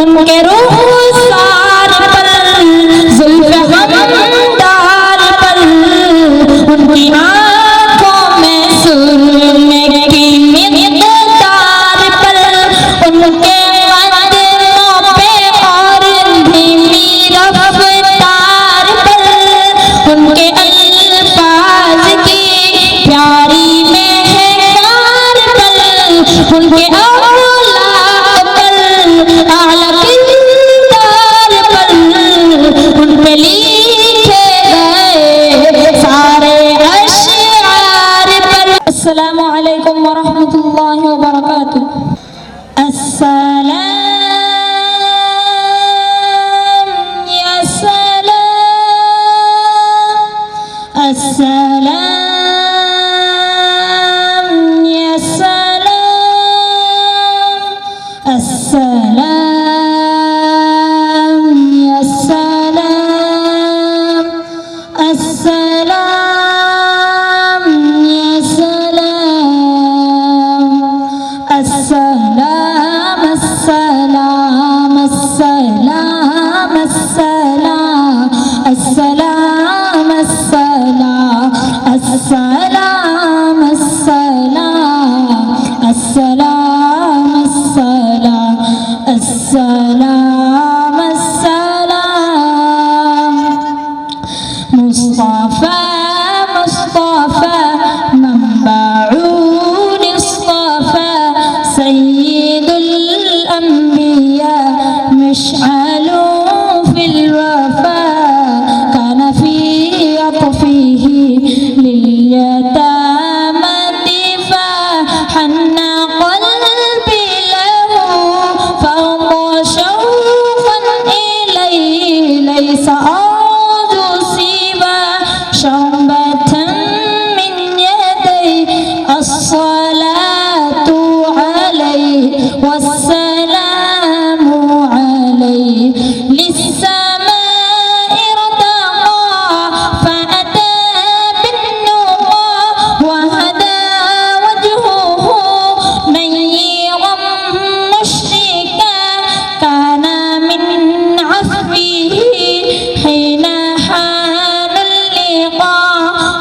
उनके रुखसार पर जुल्फ़े गमदार पर उनकी आँखों में सुरमे की मिक़दार पर उनके कदमों पे और धीमी रफ़्तार पर उनके अल्फाज़ की प्यारी महकार पर उनके औलाद पर आला किरदार पर उन पे लिखे गए सारे अशआर पर। अस्सलामु अलैकुम व रहमतुल्लाहि व बरकातुहू। अस्सलाम या सलाम, अस्सलाम या सलाम, अस्सलाम या सलाम, अस्सलाम या सलाम, अस्सलाम अस्सलाम अस्सलाम अस्सलाम अस्सलाम अस्सलाम अस्सलाम अस्सलाम अस्सलाम अस्सलाम अस्सलाम। मुस्तफा मुस्तफा मंबऊन इस्तफा सय्यिदुल अंबिया मिशअलु फिल वफा काना फी अत्फिही लिल यतामा दिफा हन्ना क़ल्बी लहू फअक़ा शौक़न इलैहि लैसा औदु सिवा शौबतन मिन यदैहि अस्सलातु अलैहि वस्सलामु अलैहि लिस्समाइ इर्तक़ा फअता बिन्नुक़ा वहदा वजहुहु नय्यिरन मुश्रिका काना मिन अफ़्विही हिना हानल लिक़ा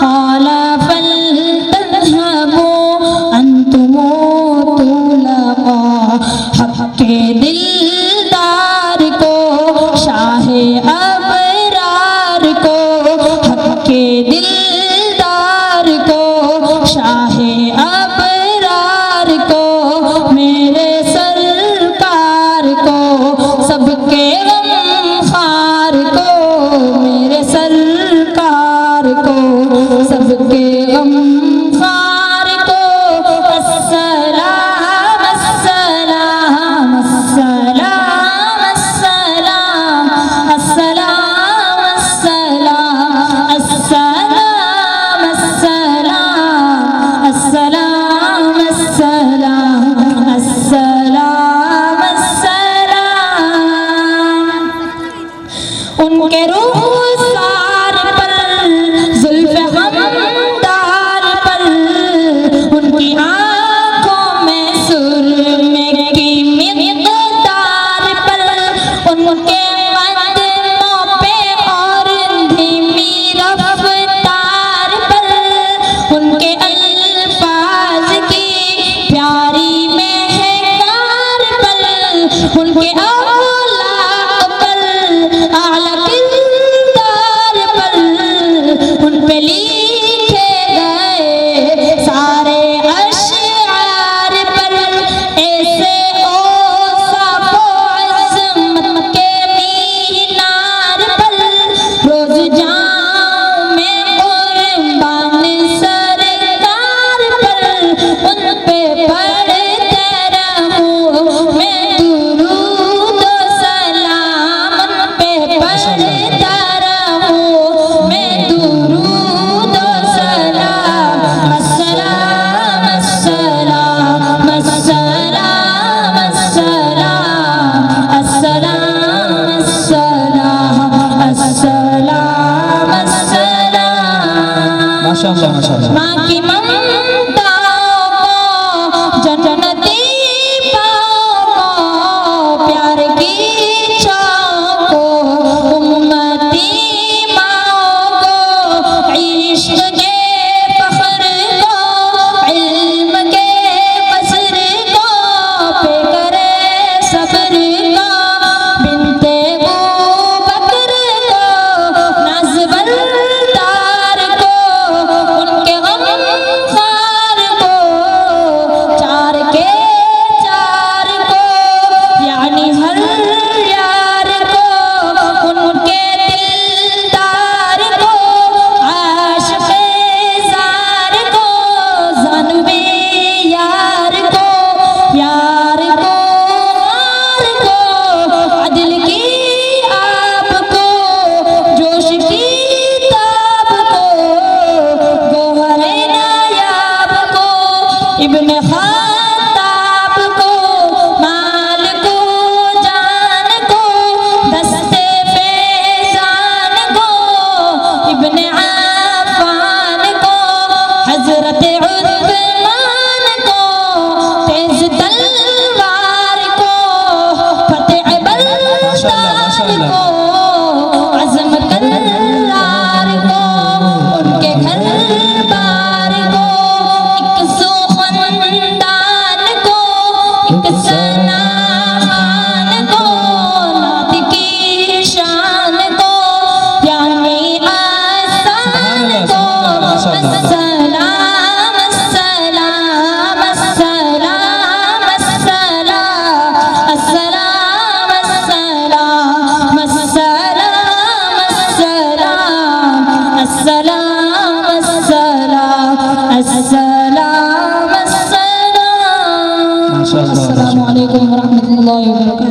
क़ाला फलतज़हबू अंतुमु तुलक़ा। हक़ के दिलदार को शाहे अबरार को, हक़ के दिलदार को शाहे अबरार को मेरे सरकार को सबके गमखार को मेरे सरकार को सबके गमखार को। अस्सलाम अस्सलाम अस्सलाम अस्सलाम अस्सलाम अस्सलाम अस्सलाम अस्सलाम अस्सलाम अस्सलाम अस्सलाम। उनके रुखसार पर जुल्फ़े गमदार पर उनकी आँखों में सुरमे की मिक़दार पर उनके कदमों पे और धीमी रफ़्तार पर उनके अल्फाज़ की प्यारी महकार पर उनके औलाद पर आला किरदार पर उन पे लिखे गए सारे अशआर पर। ऐसे औसाफ़ व अज़मत के मीनार पर रोज़ जाऊं मैं कुर्बान सरकार पर उन पे पढ़ते रहूं मैं दुरूद व सलाम उन पे पढ़ता रहूं मैं दुरूद व सलाम। अस्सलाम अस्सलाम अस्सलाम अस्सलाम अस्सलाम अस्सलाम अस्सलाम अस्सलाम। माशाअल्लाह माशाअल्लाह। माँ की ममताओं को जन्नती पाओ को प्यार की वरहमतुल्लाहि वबरकातुहू।